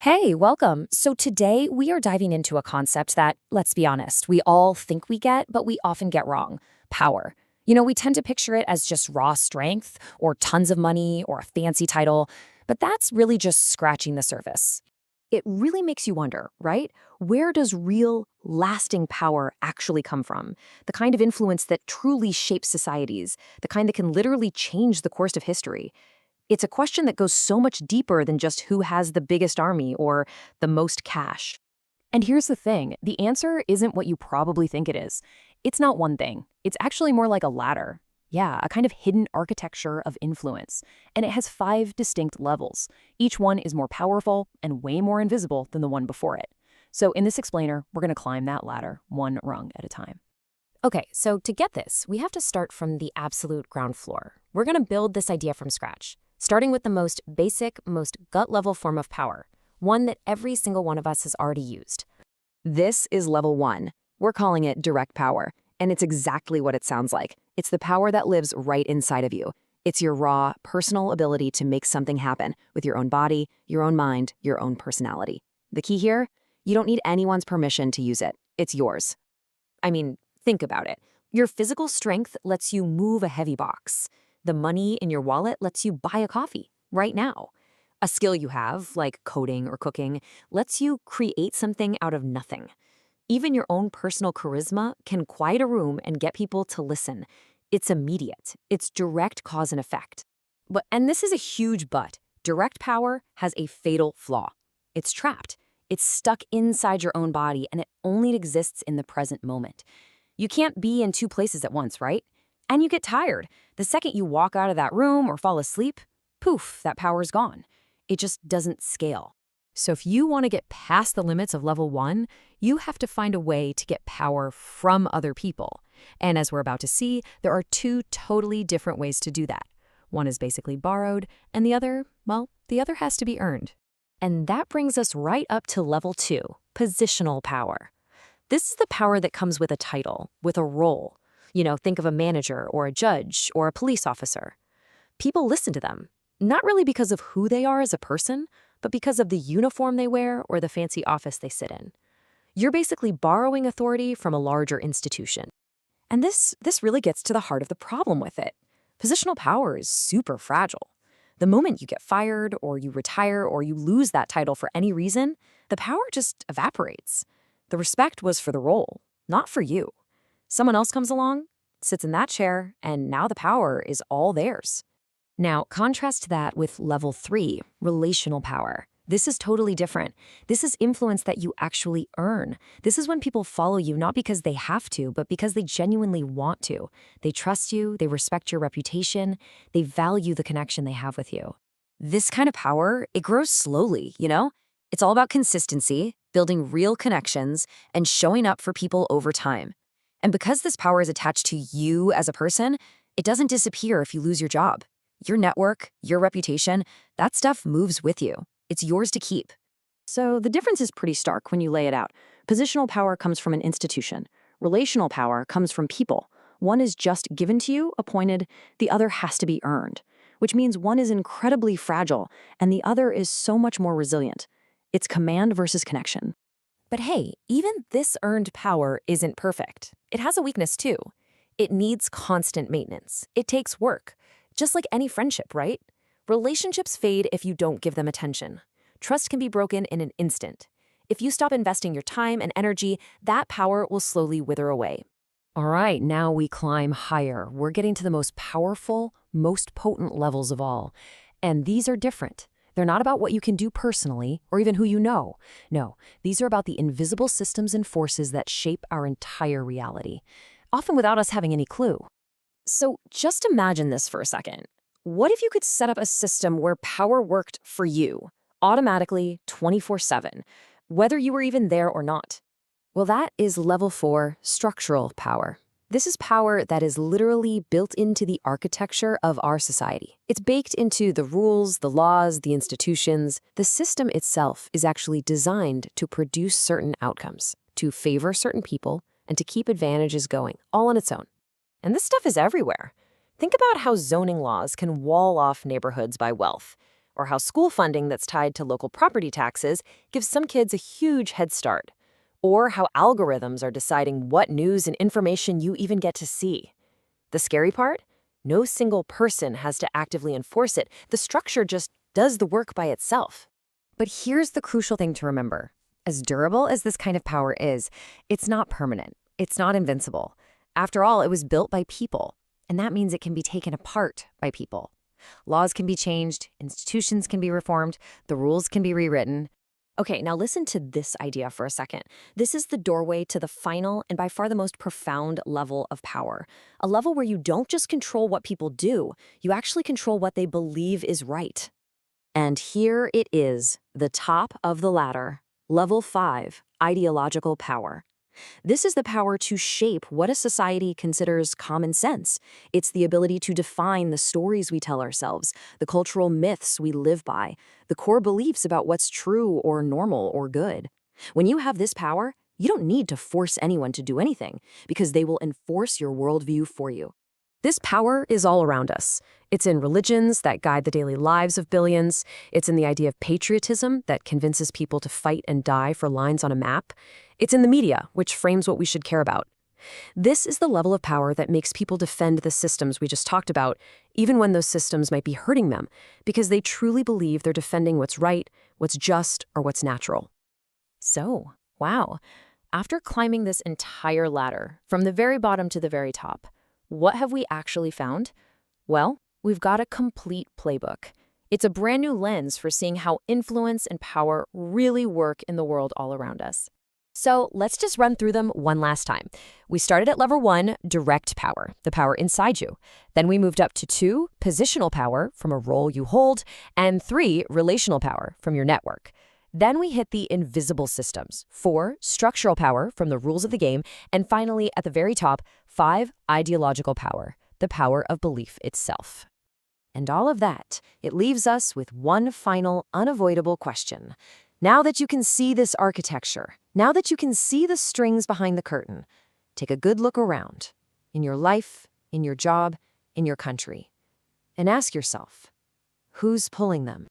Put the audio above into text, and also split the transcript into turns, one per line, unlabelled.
Hey, welcome. So today we are diving into a concept that, let's be honest, we all think we get, but we often get wrong: power. We tend to picture it as just raw strength or tons of money or a fancy title, but that's really just scratching the surface. It really makes you wonder, right? Where does real, lasting power actually come from? The kind of influence that truly shapes societies, the kind that can literally change the course of history. It's a question that goes so much deeper than just who has the biggest army or the most cash. And here's the thing, the answer isn't what you probably think it is. It's not one thing. It's actually more like a ladder. Yeah, a kind of hidden architecture of influence. And it has 5 distinct levels. Each one is more powerful and way more invisible than the one before it. So in this explainer, we're going to climb that ladder one rung at a time. Okay, so to get this, we have to start from the absolute ground floor. We're going to build this idea from scratch, starting with the most basic, most gut-level form of power, one that every single one of us has already used. This is level 1. We're calling it direct power, and it's exactly what it sounds like. It's the power that lives right inside of you. It's your raw, personal ability to make something happen with your own body, your own mind, your own personality. The key here? You don't need anyone's permission to use it. It's yours. I mean, think about it. Your physical strength lets you move a heavy box. The money in your wallet lets you buy a coffee right now. A skill you have, like coding or cooking, lets you create something out of nothing. Even your own personal charisma can quiet a room and get people to listen. It's immediate. It's direct cause and effect. And this is a huge but. Direct power has a fatal flaw. It's trapped. It's stuck inside your own body, and it only exists in the present moment. You can't be in 2 places at once, right? And you get tired. The second you walk out of that room or fall asleep, poof, that power's gone. It just doesn't scale. So if you want to get past the limits of level 1, you have to find a way to get power from other people. And as we're about to see, there are 2 totally different ways to do that. One is basically borrowed, and the other has to be earned. And that brings us right up to level 2, positional power. This is the power that comes with a title, with a role. Think of a manager or a judge or a police officer. People listen to them, not really because of who they are as a person, but because of the uniform they wear or the fancy office they sit in. You're basically borrowing authority from a larger institution. And this really gets to the heart of the problem with it. Positional power is super fragile. The moment you get fired or you retire or you lose that title for any reason, the power just evaporates. The respect was for the role, not for you. Someone else comes along, sits in that chair, and now the power is all theirs. Now, contrast that with level 3, relational power. This is totally different. This is influence that you actually earn. This is when people follow you not because they have to, but because they genuinely want to. They trust you, they respect your reputation, they value the connection they have with you. This kind of power, it grows slowly, It's all about consistency, building real connections, and showing up for people over time. And because this power is attached to you as a person, it doesn't disappear if you lose your job. Your network, your reputation, that stuff moves with you. It's yours to keep. So the difference is pretty stark when you lay it out. Positional power comes from an institution. Relational power comes from people. One is just given to you, appointed. The other has to be earned, which means one is incredibly fragile and the other is so much more resilient. It's command versus connection. But hey, even this earned power isn't perfect. It has a weakness too. It needs constant maintenance. It takes work. Just like any friendship, right? Relationships fade if you don't give them attention. Trust can be broken in an instant. If you stop investing your time and energy, that power will slowly wither away. All right, now we climb higher. We're getting to the most powerful, most potent levels of all. And these are different. They're not about what you can do personally or even who you know. No, these are about the invisible systems and forces that shape our entire reality, often without us having any clue. So just imagine this for a second. What if you could set up a system where power worked for you, automatically, 24/7, whether you were even there or not? Well, that is level 4, structural power. This is power that is literally built into the architecture of our society. It's baked into the rules, the laws, the institutions. The system itself is actually designed to produce certain outcomes, to favor certain people, and to keep advantages going, all on its own. And this stuff is everywhere. Think about how zoning laws can wall off neighborhoods by wealth,
or how school funding that's tied to local property taxes gives some kids a huge head start, or how algorithms are deciding what news and information you even get to see. The scary part? No single person has to actively enforce it. The structure just does the work by itself.
But here's the crucial thing to remember. As durable as this kind of power is, it's not permanent. It's not invincible. After all, it was built by people, and that means it can be taken apart by people. Laws can be changed, institutions can be reformed, the rules can be rewritten.
Okay, now listen to this idea for a second. This is the doorway to the final and by far the most profound level of power. A level where you don't just control what people do, you actually control what they believe is right. And here it is, the top of the ladder. Level 5, ideological power. This is the power to shape what a society considers common sense. It's the ability to define the stories we tell ourselves, the cultural myths we live by, the core beliefs about what's true or normal or good. When you have this power, you don't need to force anyone to do anything because they will enforce your worldview for you. This power is all around us. It's in religions that guide the daily lives of billions. It's in the idea of patriotism that convinces people to fight and die for lines on a map. It's in the media, which frames what we should care about. This is the level of power that makes people defend the systems we just talked about, even when those systems might be hurting them, because they truly believe they're defending what's right, what's just, or what's natural. So, wow, after climbing this entire ladder, from the very bottom to the very top, what have we actually found? Well, we've got a complete playbook. It's a brand new lens for seeing how influence and power really work in the world all around us. So let's just run through them one last time. We started at level 1, direct power, the power inside you. Then we moved up to 2, positional power, from a role you hold, and 3, relational power, from your network. Then we hit the invisible systems, 4, structural power, from the rules of the game, and finally, at the very top, 5, ideological power, the power of belief itself. And all of that, it leaves us with one final, unavoidable question. Now that you can see this architecture, now that you can see the strings behind the curtain, take a good look around, in your life, in your job, in your country, and ask yourself, who's pulling them?